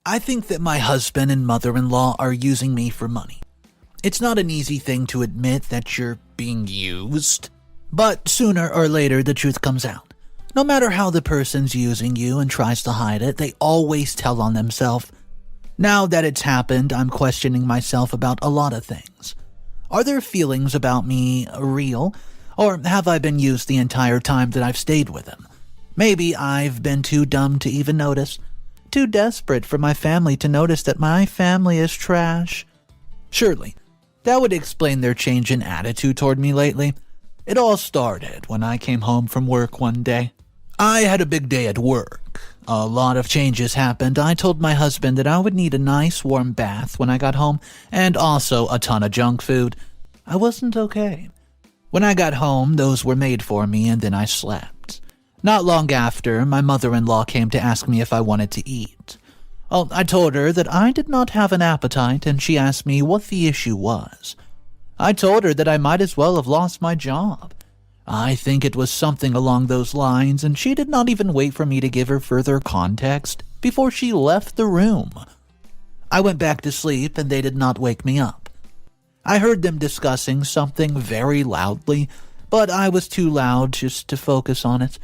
I think that my husband and mother-in-law are using me for money. It's not an easy thing to admit that you're being used, but sooner or later the truth comes out. No matter how the person's using you and tries to hide it, they always tell on themselves. Now that it's happened, I'm questioning myself about a lot of things. Are their feelings about me real, or have I been used the entire time that I've stayed with them? Maybe I've been too dumb to even notice. Too desperate for my family to notice that my family is trash. Surely, that would explain their change in attitude toward me lately. It all started when I came home from work one day. I had a big day at work. A lot of changes happened. I told my husband that I would need a nice warm bath when I got home, and also a ton of junk food. I wasn't okay. When I got home, those were made for me, and then I slept. Not long after, my mother-in-law came to ask me if I wanted to eat. Well, I told her that I did not have an appetite, and she asked me what the issue was. I told her that I might as well have lost my job. I think it was something along those lines, and she did not even wait for me to give her further context before she left the room. I went back to sleep, and they did not wake me up. I heard them discussing something very loudly, but I was too loud just to focus on it.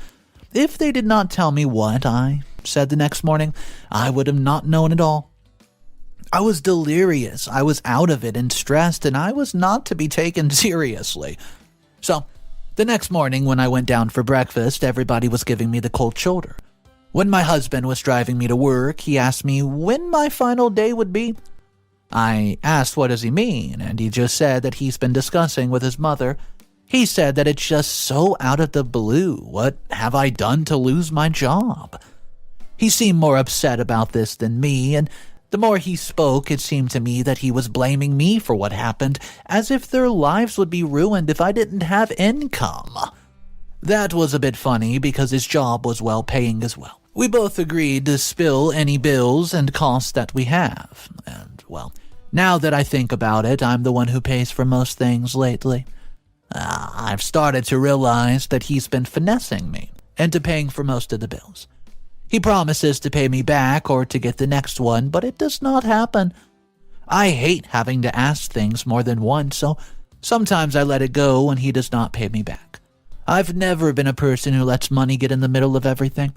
If they did not tell me what I said the next morning, I would have not known at all. I was delirious, I was out of it and stressed, and I was not to be taken seriously. So, the next morning when I went down for breakfast, everybody was giving me the cold shoulder. When my husband was driving me to work, he asked me when my final day would be. I asked what does he mean, and he just said that he's been discussing with his mother. He said that it's just so out of the blue. What have I done to lose my job? He seemed more upset about this than me, and the more he spoke, it seemed to me that he was blaming me for what happened, as if their lives would be ruined if I didn't have income. That was a bit funny because his job was well-paying as well. We both agreed to spill any bills and costs that we have, and, well, now that I think about it, I'm the one who pays for most things lately. I've started to realize that he's been finessing me into paying for most of the bills. He promises to pay me back or to get the next one, but it does not happen. I hate having to ask things more than once, so sometimes I let it go when he does not pay me back. I've never been a person who lets money get in the middle of everything.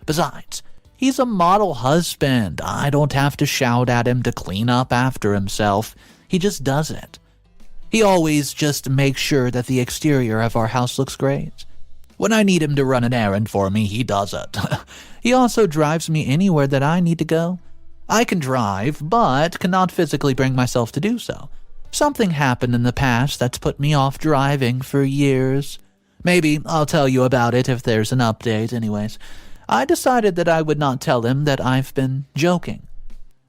Besides, he's a model husband. I don't have to shout at him to clean up after himself. He just does it. He always just makes sure that the exterior of our house looks great. When I need him to run an errand for me, he does it. He also drives me anywhere that I need to go. I can drive, but cannot physically bring myself to do so. Something happened in the past that's put me off driving for years. Maybe I'll tell you about it if there's an update anyways. I decided that I would not tell him that I've been joking.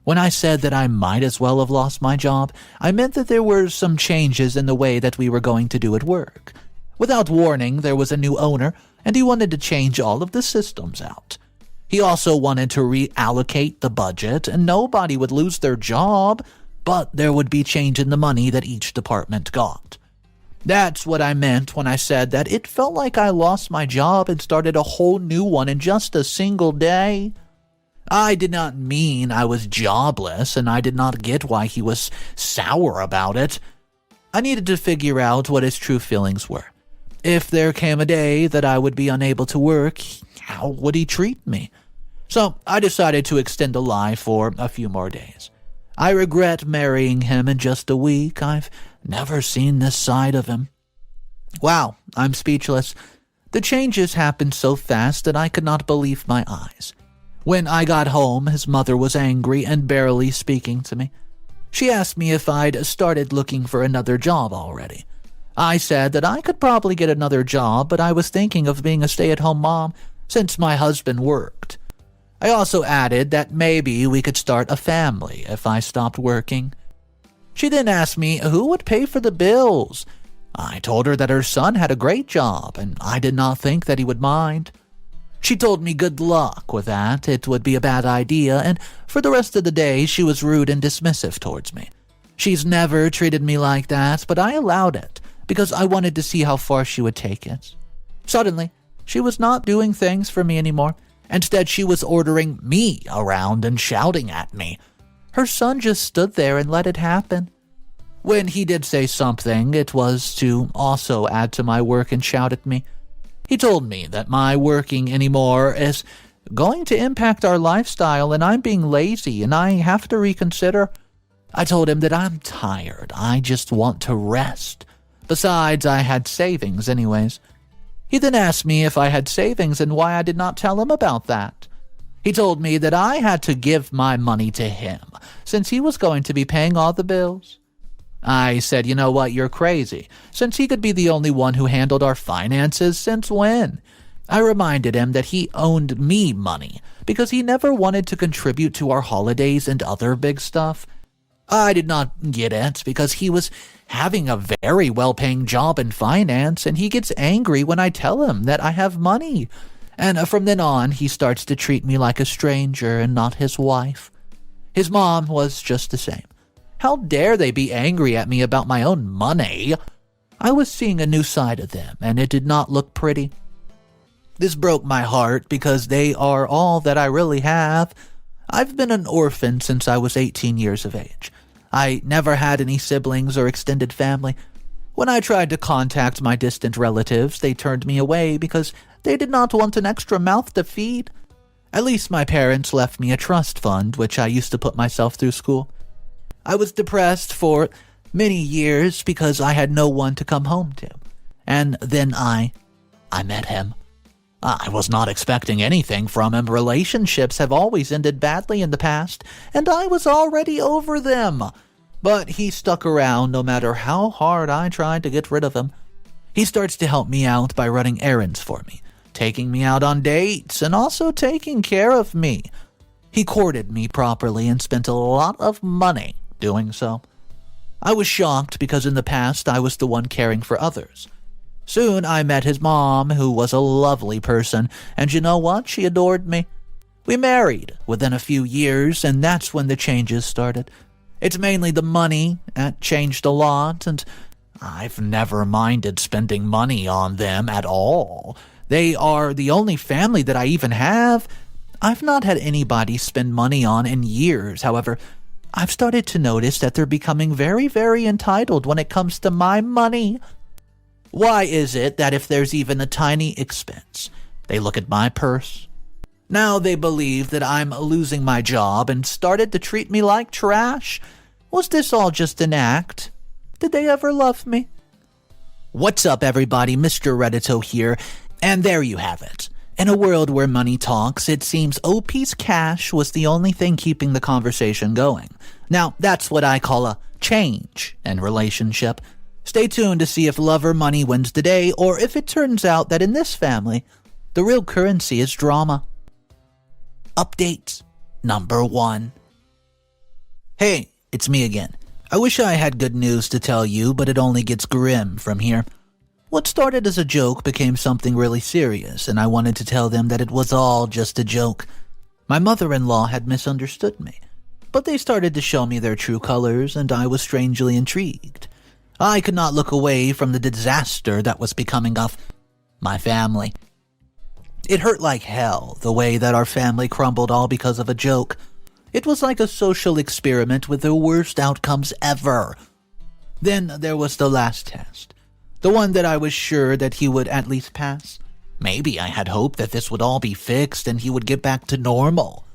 When I said that I might as well have lost my job, I meant that there were some changes in the way that we were going to do at work. Without warning, there was a new owner, and he wanted to change all of the systems out. He also wanted to reallocate the budget, and nobody would lose their job, but there would be change in the money that each department got. That's what I meant when I said that it felt like I lost my job and started a whole new one in just a single day. I did not mean I was jobless, and I did not get why he was sour about it. I needed to figure out what his true feelings were. If there came a day that I would be unable to work, how would he treat me? So I decided to extend the lie for a few more days. I regret marrying him in just a week. I've never seen this side of him. Wow, I'm speechless. The changes happened so fast that I could not believe my eyes. When I got home, his mother was angry and barely speaking to me. She asked me if I'd started looking for another job already. I said that I could probably get another job, but I was thinking of being a stay-at-home mom since my husband worked. I also added that maybe we could start a family if I stopped working. She then asked me who would pay for the bills. I told her that her son had a great job, and I did not think that he would mind. She told me good luck with that, it would be a bad idea, and for the rest of the day she was rude and dismissive towards me. She's never treated me like that, but I allowed it, because I wanted to see how far she would take it. Suddenly, she was not doing things for me anymore, Instead, she was ordering me around and shouting at me. Her son just stood there and let it happen. When he did say something, it was to also add to my work and shout at me. He told me that my working anymore is going to impact our lifestyle and I'm being lazy and I have to reconsider. I told him that I'm tired. I just want to rest. Besides, I had savings anyways. He then asked me if I had savings and why I did not tell him about that. He told me that I had to give my money to him since he was going to be paying all the bills. I said, you know what, you're crazy, since he could be the only one who handled our finances since when? I reminded him that he owed me money because he never wanted to contribute to our holidays and other big stuff. I did not get it because he was having a very well-paying job in finance and he gets angry when I tell him that I have money. And from then on, he starts to treat me like a stranger and not his wife. His mom was just the same. How dare they be angry at me about my own money? I was seeing a new side of them, and it did not look pretty. This broke my heart because they are all that I really have. I've been an orphan since I was 18 years of age. I never had any siblings or extended family. When I tried to contact my distant relatives, they turned me away because they did not want an extra mouth to feed. At least my parents left me a trust fund, which I used to put myself through school. I was depressed for many years because I had no one to come home to. And then I met him. I was not expecting anything from him. Relationships have always ended badly in the past, and I was already over them. But he stuck around no matter how hard I tried to get rid of him. He starts to help me out by running errands for me, taking me out on dates, and also taking care of me. He courted me properly and spent a lot of money doing so. I was shocked because in the past I was the one caring for others. Soon I met his mom, who was a lovely person, and you know what? She adored me. We married within a few years, and that's when the changes started. It's mainly the money that changed a lot, and I've never minded spending money on them at all. They are the only family that I even have. I've not had anybody spend money on in years. However, I've started to notice that they're becoming very, very entitled when it comes to my money. Why is it that if there's even a tiny expense, they look at my purse? Now they believe that I'm losing my job and started to treat me like trash. Was this all just an act? Did they ever love me? What's up, everybody? Mr. Reddito here, and there you have it. In a world where money talks, it seems OP's cash was the only thing keeping the conversation going. Now, that's what I call a change in relationship. Stay tuned to see if love or money wins the day, or if it turns out that in this family, the real currency is drama. Update number 1. Hey, it's me again. I wish I had good news to tell you, but it only gets grim from here. What started as a joke became something really serious, and I wanted to tell them that it was all just a joke. My mother-in-law had misunderstood me, but they started to show me their true colors, and I was strangely intrigued. I could not look away from the disaster that was becoming of my family. It hurt like hell, the way that our family crumbled all because of a joke. It was like a social experiment with the worst outcomes ever. Then there was the last test. The one that I was sure that he would at least pass. Maybe I had hoped that this would all be fixed and he would get back to normal.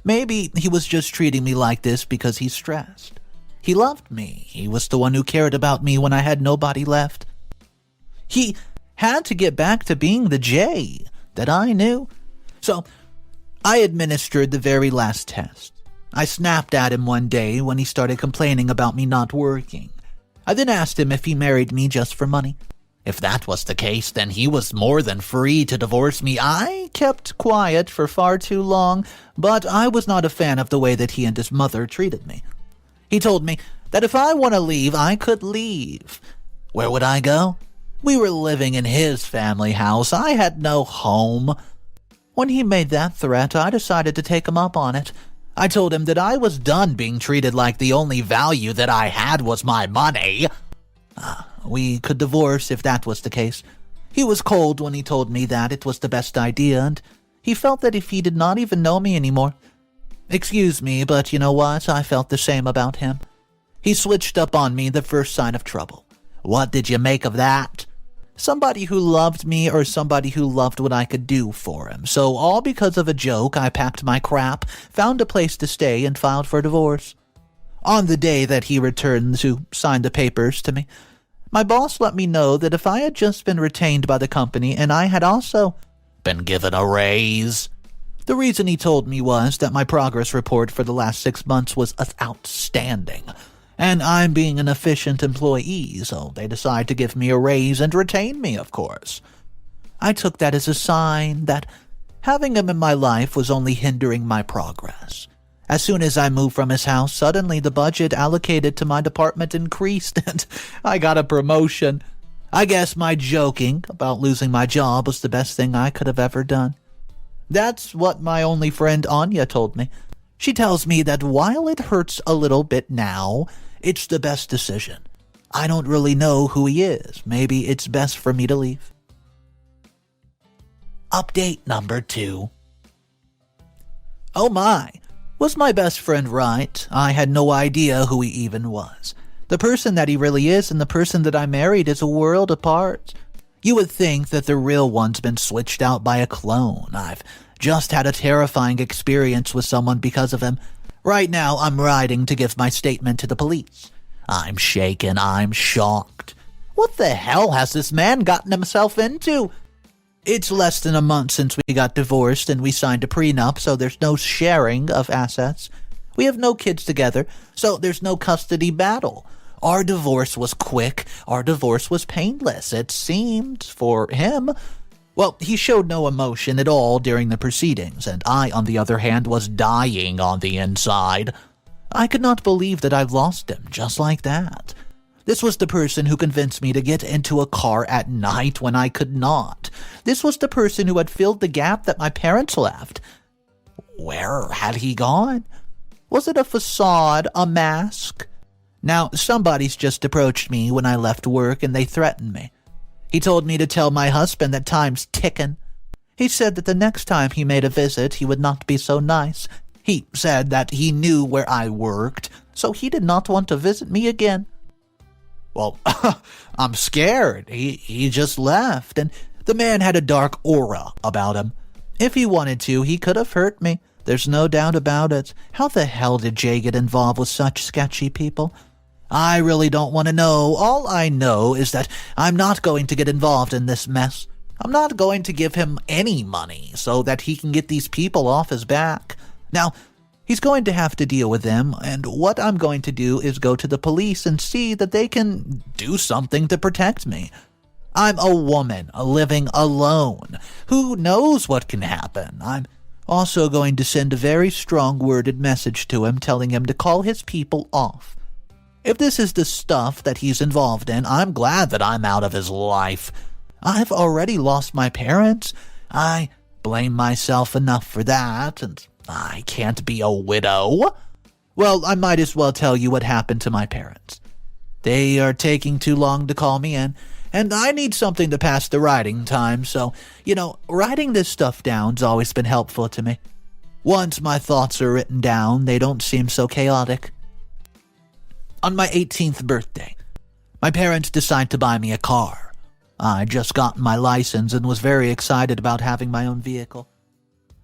Maybe he was just treating me like this because he's stressed. He loved me. He was the one who cared about me when I had nobody left. He had to get back to being the Jay that I knew. So I administered the very last test. I snapped at him one day when he started complaining about me not working. I then asked him if he married me just for money. If that was the case, then he was more than free to divorce me. I kept quiet for far too long, but I was not a fan of the way that he and his mother treated me. He told me that if I want to leave, I could leave. Where would I go? We were living in his family house. I had no home. When he made that threat, I decided to take him up on it. I told him that I was done being treated like the only value that I had was my money. We could divorce if that was the case. He was cold when he told me that it was the best idea, and He felt that if he did not even know me anymore. Excuse me, but you know what? I felt the same about him. He switched up on me the first sign of trouble. What did you make of that? Somebody who loved me or somebody who loved what I could do for him. So all because of a joke, I packed my crap, found a place to stay, and filed for divorce. On the day that he returned to sign the papers to me, my boss let me know that if I had just been retained by the company and I had also been given a raise. The reason he told me was that my progress report for the last 6 months was outstanding, and I'm being an efficient employee, so they decided to give me a raise and retain me, of course. I took that as a sign that having him in my life was only hindering my progress. As soon as I moved from his house, suddenly the budget allocated to my department increased, and I got a promotion. I guess my joking about losing my job was the best thing I could have ever done. That's what my only friend Anya told me. She tells me that while it hurts a little bit now, it's the best decision. I don't really know who he is. Maybe it's best for me to leave. Update number 2. Oh my, was my best friend right? I had no idea who he even was. The person that he really is and the person that I married is a world apart. You would think that the real one's been switched out by a clone. I've just had a terrifying experience with someone because of him. Right now, I'm riding to give my statement to the police. I'm shaken. I'm shocked. What the hell has this man gotten himself into? It's less than a month since we got divorced and we signed a prenup, so there's no sharing of assets. We have no kids together, so there's no custody battle. Our divorce was quick. Our divorce was painless, it seemed, for him. Well, he showed no emotion at all during the proceedings, and I, on the other hand, was dying on the inside. I could not believe that I'd lost him just like that. This was the person who convinced me to get into a car at night when I could not. This was the person who had filled the gap that my parents left. Where had he gone? Was it a facade, a mask? Now, somebody's just approached me when I left work and they threatened me. He told me to tell my husband that time's ticking. He said that the next time he made a visit, he would not be so nice. He said that he knew where I worked, so he did not want to visit me again. Well, I'm scared. He just left, and the man had a dark aura about him. If he wanted to, he could have hurt me. There's no doubt about it. How the hell did Jay get involved with such sketchy people? I really don't want to know. All I know is that I'm not going to get involved in this mess. I'm not going to give him any money so that he can get these people off his back. Now, he's going to have to deal with them, and what I'm going to do is go to the police and see that they can do something to protect me. I'm a woman, living alone. Who knows what can happen? I'm also going to send a very strong worded message to him telling him to call his people off. If this is the stuff that he's involved in, I'm glad that I'm out of his life. I've already lost my parents. I blame myself enough for that, and I can't be a widow. Well, I might as well tell you what happened to my parents. They are taking too long to call me in, and I need something to pass the writing time, so, writing this stuff down's always been helpful to me. Once my thoughts are written down, they don't seem so chaotic. On my 18th birthday, my parents decided to buy me a car. I just gotten my license and was very excited about having my own vehicle.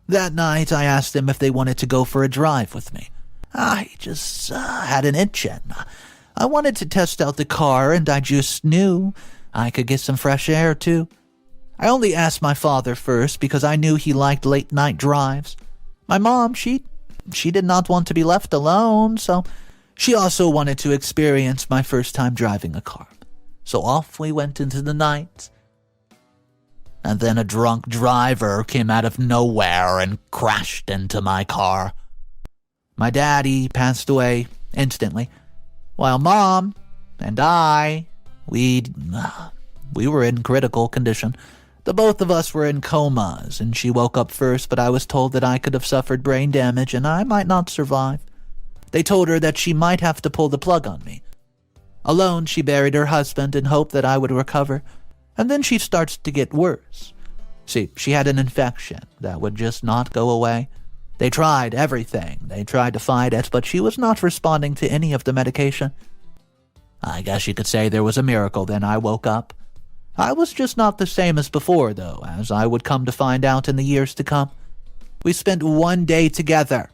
That night, I asked them if they wanted to go for a drive with me. I just had an itching. I wanted to test out the car, and I just knew I could get some fresh air, too. I only asked my father first because I knew he liked late-night drives. My mom, she did not want to be left alone, so she also wanted to experience my first time driving a car. So off we went into the night. And then a drunk driver came out of nowhere and crashed into my car. My daddy passed away instantly, while Mom and I, we were in critical condition. The both of us were in comas, and she woke up first, but I was told that I could have suffered brain damage and I might not survive. They told her that she might have to pull the plug on me. Alone, she buried her husband in hope that I would recover, and then she starts to get worse. See, she had an infection that would just not go away. They tried everything. They tried to fight it, but she was not responding to any of the medication. I guess you could say there was a miracle then I woke up. I was just not the same as before, though, as I would come to find out in the years to come. We spent one day together,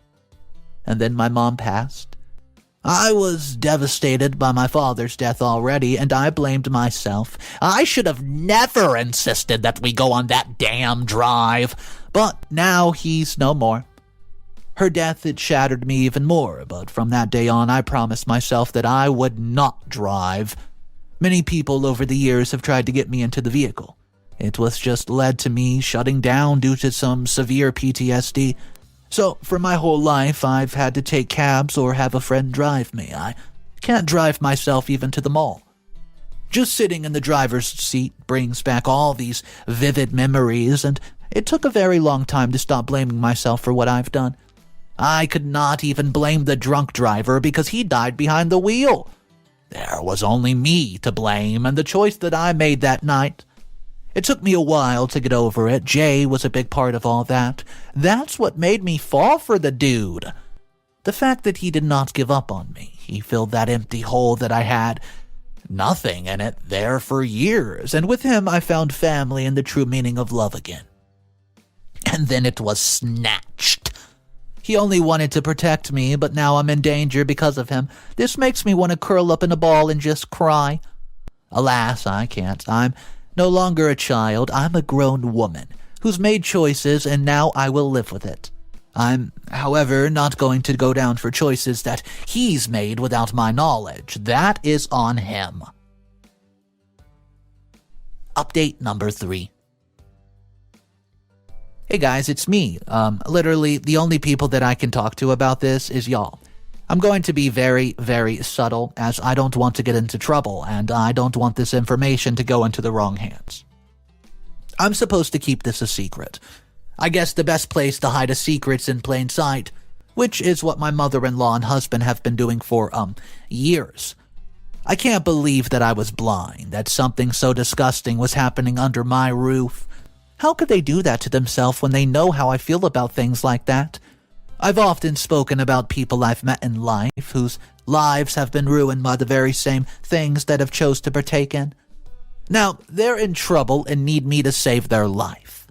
and then my mom passed. I was devastated by my father's death already, and I blamed myself. I should have never insisted that we go on that damn drive, but now he's no more. Her death, it shattered me even more, but from that day on I promised myself that I would not drive. Many people over the years have tried to get me into the vehicle. It was just led to me shutting down due to some severe PTSD. So, for my whole life, I've had to take cabs or have a friend drive me. I can't drive myself even to the mall. Just sitting in the driver's seat brings back all these vivid memories, and it took a very long time to stop blaming myself for what I've done. I could not even blame the drunk driver because he died behind the wheel. There was only me to blame and the choice that I made that night. It took me a while to get over it. Jay was a big part of all that. That's what made me fall for the dude. The fact that he did not give up on me. He filled that empty hole that I had nothing in it there for years, and with him I found family and the true meaning of love again. And then it was snatched. He only wanted to protect me, but now I'm in danger because of him. This makes me want to curl up in a ball and just cry. Alas, I can't. I'm no longer a child. I'm a grown woman who's made choices, and now I will live with it. I'm, however, not going to go down for choices that he's made without my knowledge. That is on him. Update number 3. Hey guys, it's me. Literally, the only people that I can talk to about this is y'all. I'm going to be very, very subtle, as I don't want to get into trouble, and I don't want this information to go into the wrong hands. I'm supposed to keep this a secret. I guess the best place to hide a secret's in plain sight, which is what my mother-in-law and husband have been doing for, years. I can't believe that I was blind, that something so disgusting was happening under my roof. How could they do that to themselves when they know how I feel about things like that? I've often spoken about people I've met in life whose lives have been ruined by the very same things that have chose to partake in. Now, they're in trouble and need me to save their life.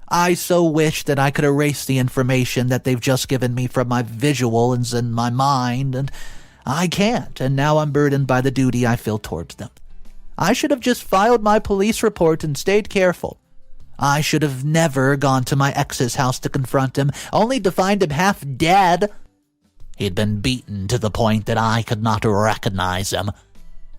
I so wish that I could erase the information that they've just given me from my visuals and my mind, and I can't, and now I'm burdened by the duty I feel towards them. I should have just filed my police report and stayed careful. I should have never gone to my ex's house to confront him, only to find him half dead. He'd been beaten to the point that I could not recognize him.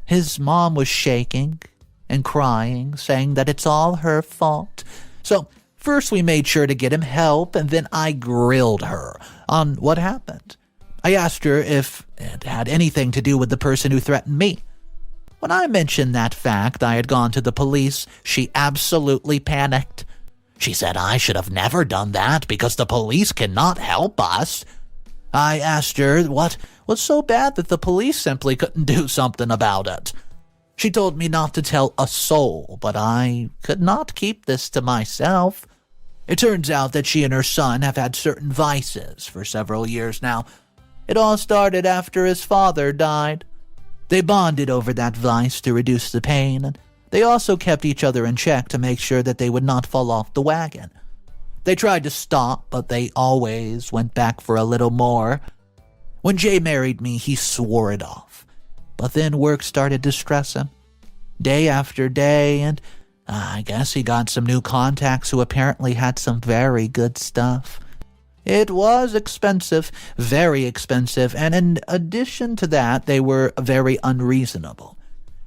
His mom was shaking and crying, saying that it's all her fault. So first we made sure to get him help, and then I grilled her on what happened. I asked her if it had anything to do with the person who threatened me. When I mentioned that fact, I had gone to the police, she absolutely panicked. She said I should have never done that because the police cannot help us. I asked her what was so bad that the police simply couldn't do something about it. She told me not to tell a soul, but I could not keep this to myself. It turns out that she and her son have had certain vices for several years now. It all started after his father died. They bonded over that vice to reduce the pain, and they also kept each other in check to make sure that they would not fall off the wagon. They tried to stop, but they always went back for a little more. When Jay married me, he swore it off. But then work started to stress him. Day after day, and I guess he got some new contacts who apparently had some very good stuff. It was expensive, very expensive, and in addition to that, they were very unreasonable.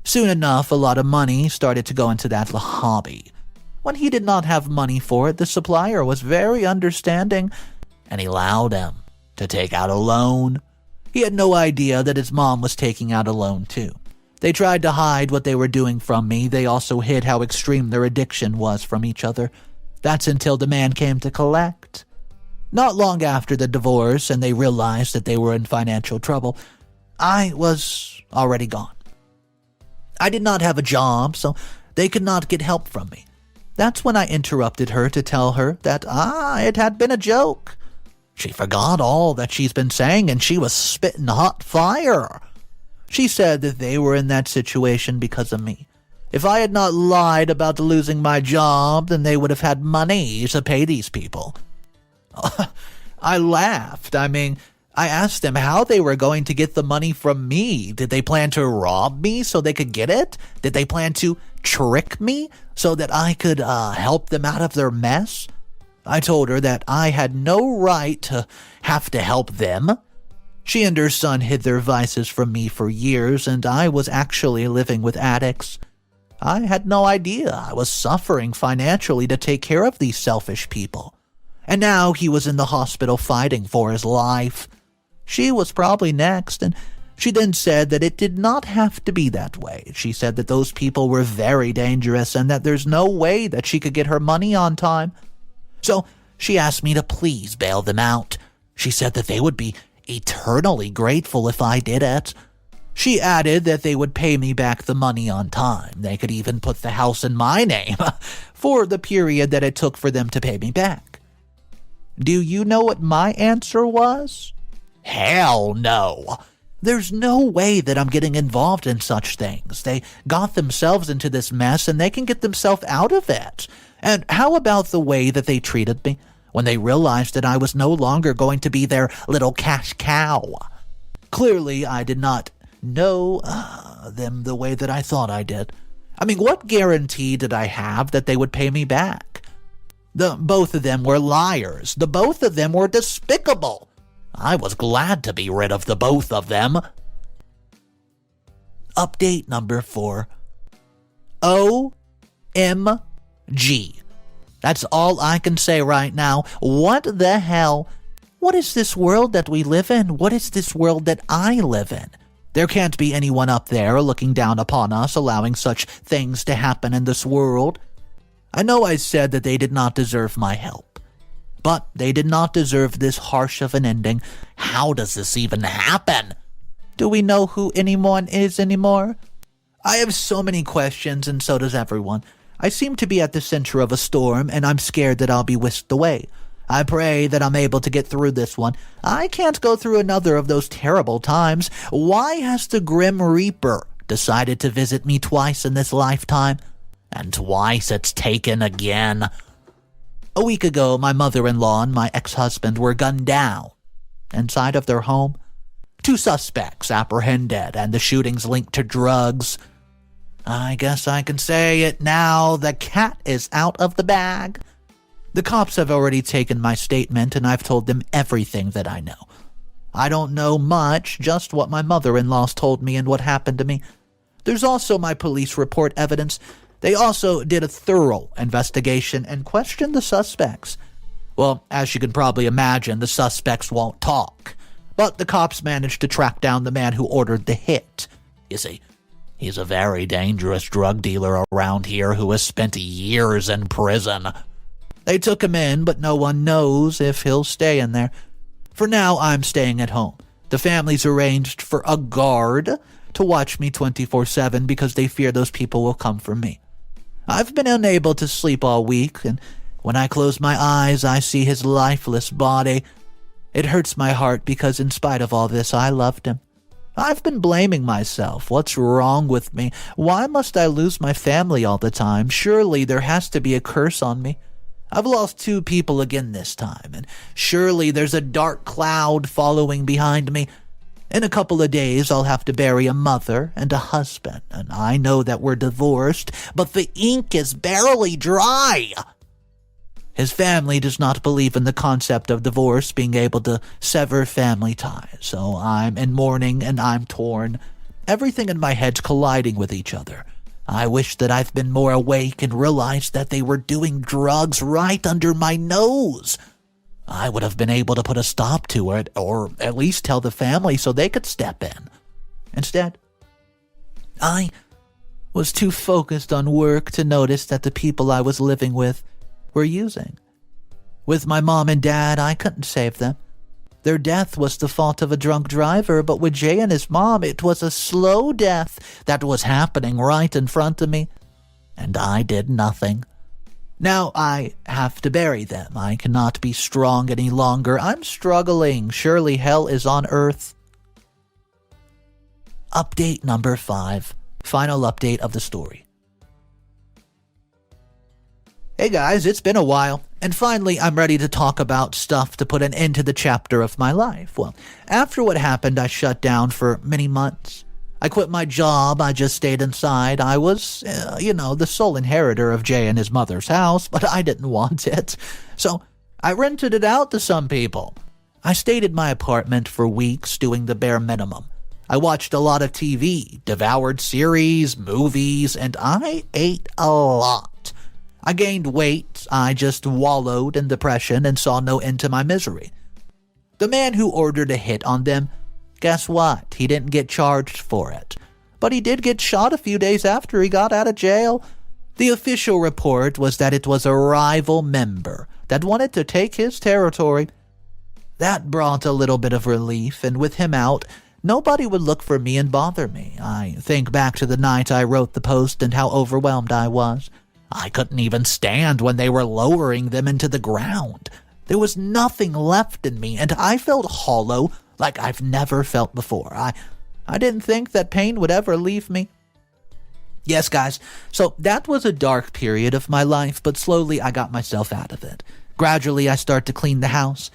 Soon enough, a lot of money started to go into that hobby. When he did not have money for it, the supplier was very understanding, and he allowed him to take out a loan. He had no idea that his mom was taking out a loan too. They tried to hide what they were doing from me. They also hid how extreme their addiction was from each other. That's until the man came to collect. Not long after the divorce, and they realized that they were in financial trouble, I was already gone. I did not have a job, so they could not get help from me. That's when I interrupted her to tell her that, it had been a joke. She forgot all that she's been saying, and she was spitting hot fire. She said that they were in that situation because of me. If I had not lied about losing my job, then they would have had money to pay these people. I laughed. I asked them how they were going to get the money from me. Did they plan to rob me so they could get it? Did they plan to trick me so that I could help them out of their mess? I told her that I had no right to have to help them. She and her son hid their vices from me for years, and I was actually living with addicts. I had no idea I was suffering financially to take care of these selfish people. And now he was in the hospital fighting for his life. She was probably next, and she then said that it did not have to be that way. She said that those people were very dangerous and that there's no way that she could get her money on time. So she asked me to please bail them out. She said that they would be eternally grateful if I did it. She added that they would pay me back the money on time. They could even put the house in my name for the period that it took for them to pay me back. Do you know what my answer was? Hell no. There's no way that I'm getting involved in such things. They got themselves into this mess and they can get themselves out of it. And how about the way that they treated me when they realized that I was no longer going to be their little cash cow? Clearly, I did not know them the way that I thought I did. What guarantee did I have that they would pay me back? Both of them were liars. The both of them were despicable. I was glad to be rid of the both of them. Update number 4. OMG. That's all I can say right now. What the hell? What is this world that we live in? What is this world that I live in? There can't be anyone up there looking down upon us, allowing such things to happen in this world. I know I said that they did not deserve my help, but they did not deserve this harsh of an ending. How does this even happen? Do we know who anyone is anymore? I have so many questions, and so does everyone. I seem to be at the center of a storm, and I'm scared that I'll be whisked away. I pray that I'm able to get through this one. I can't go through another of those terrible times. Why has the Grim Reaper decided to visit me twice in this lifetime? And twice it's taken again. A week ago, my mother-in-law and my ex-husband were gunned down inside of their home. 2 suspects apprehended, and the shootings linked to drugs. I guess I can say it now. The cat is out of the bag. The cops have already taken my statement, and I've told them everything that I know. I don't know much, just what my mother-in-law's told me and what happened to me. There's also my police report evidence. They also did a thorough investigation and questioned the suspects. Well, as you can probably imagine, the suspects won't talk. But the cops managed to track down the man who ordered the hit. You see, he's a very dangerous drug dealer around here who has spent years in prison. They took him in, but no one knows if he'll stay in there. For now, I'm staying at home. The family's arranged for a guard to watch me 24/7 because they fear those people will come for me. I've been unable to sleep all week, and when I close my eyes, I see his lifeless body. It hurts my heart because in spite of all this, I loved him. I've been blaming myself. What's wrong with me? Why must I lose my family all the time? Surely there has to be a curse on me. I've lost 2 people again this time, and surely there's a dark cloud following behind me. In a couple of days, I'll have to bury a mother and a husband, and I know that we're divorced, but the ink is barely dry. His family does not believe in the concept of divorce being able to sever family ties, so I'm in mourning and I'm torn. Everything in my head's colliding with each other. I wish that I've been more awake and realized that they were doing drugs right under my nose. I would have been able to put a stop to it, or at least tell the family so they could step in. Instead, I was too focused on work to notice that the people I was living with were using. With my mom and dad, I couldn't save them. Their death was the fault of a drunk driver, but with Jay and his mom, it was a slow death that was happening right in front of me, and I did nothing. Now I have to bury them. I cannot be strong any longer. I'm struggling. Surely hell is on earth. Update number 5. Final update of the story. Hey guys, it's been a while, and finally I'm ready to talk about stuff to put an end to the chapter of my life. Well, after what happened, I shut down for many months. I quit my job, I just stayed inside. I was, the sole inheritor of Jay and his mother's house, but I didn't want it. So I rented it out to some people. I stayed in my apartment for weeks doing the bare minimum. I watched a lot of TV, devoured series, movies, and I ate a lot. I gained weight, I just wallowed in depression and saw no end to my misery. The man who ordered a hit on them, guess what? He didn't get charged for it. But he did get shot a few days after he got out of jail. The official report was that it was a rival member that wanted to take his territory. That brought a little bit of relief, and with him out, nobody would look for me and bother me. I think back to the night I wrote the post and how overwhelmed I was. I couldn't even stand when they were lowering them into the ground. There was nothing left in me, and I felt hollow like I've never felt before. I didn't think that pain would ever leave me. Yes, guys, so that was a dark period of my life, but slowly I got myself out of it. Gradually, I start to clean the house,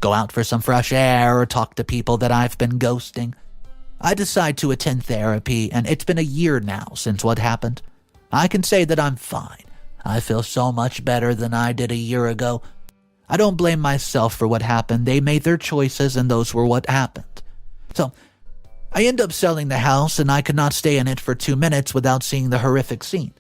go out for some fresh air or talk to people that I've been ghosting. I decide to attend therapy, and it's been a year now since what happened. I can say that I'm fine. I feel so much better than I did a year ago. I don't blame myself for what happened. They made their choices, and those were what happened. So, I end up selling the house, and I could not stay in it for 2 minutes without seeing the horrific scene.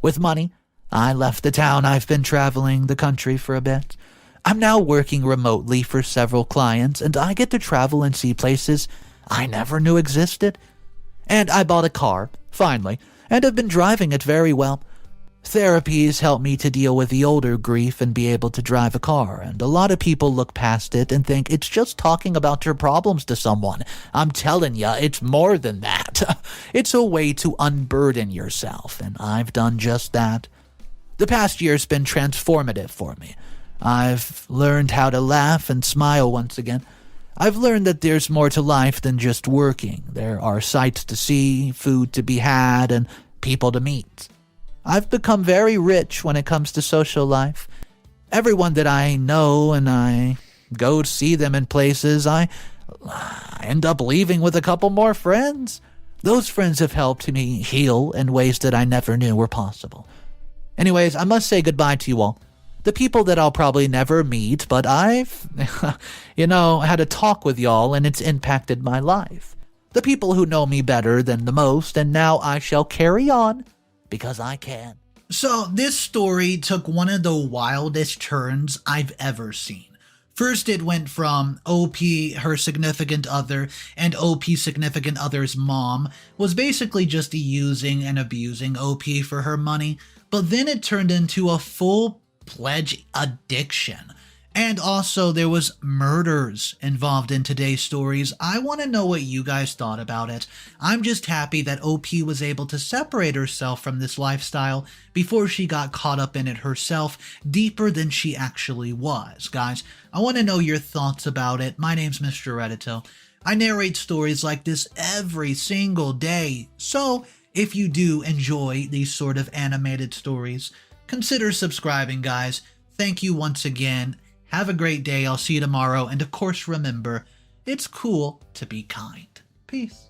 With money, I left the town. I've been traveling the country for a bit. I'm now working remotely for several clients, and I get to travel and see places I never knew existed. And I bought a car, finally, and have been driving it very well. Therapy has helped me to deal with the older grief and be able to drive a car, and a lot of people look past it and think it's just talking about your problems to someone. I'm telling ya, it's more than that. It's a way to unburden yourself, and I've done just that. The past year's been transformative for me. I've learned how to laugh and smile once again. I've learned that there's more to life than just working. There are sights to see, food to be had, and people to meet. I've become very rich when it comes to social life. Everyone that I know and I go to see them in places, I end up leaving with a couple more friends. Those friends have helped me heal in ways that I never knew were possible. Anyways, I must say goodbye to you all. The people that I'll probably never meet, but I've, had a talk with y'all and it's impacted my life. The people who know me better than the most, and now I shall carry on because I can. So this story took one of the wildest turns I've ever seen. First, it went from OP, her significant other, and OP's significant other's mom was basically just using and abusing OP for her money, but then it turned into a full-fledged addiction. And also, there was murders involved in today's stories. I want to know what you guys thought about it. I'm just happy that OP was able to separate herself from this lifestyle before she got caught up in it herself, deeper than she actually was. Guys, I want to know your thoughts about it. My name's Mr. Reddito. I narrate stories like this every single day. So, if you do enjoy these sort of animated stories, consider subscribing, guys. Thank you once again. Have a great day. I'll see you tomorrow. And of course, remember, it's cool to be kind. Peace.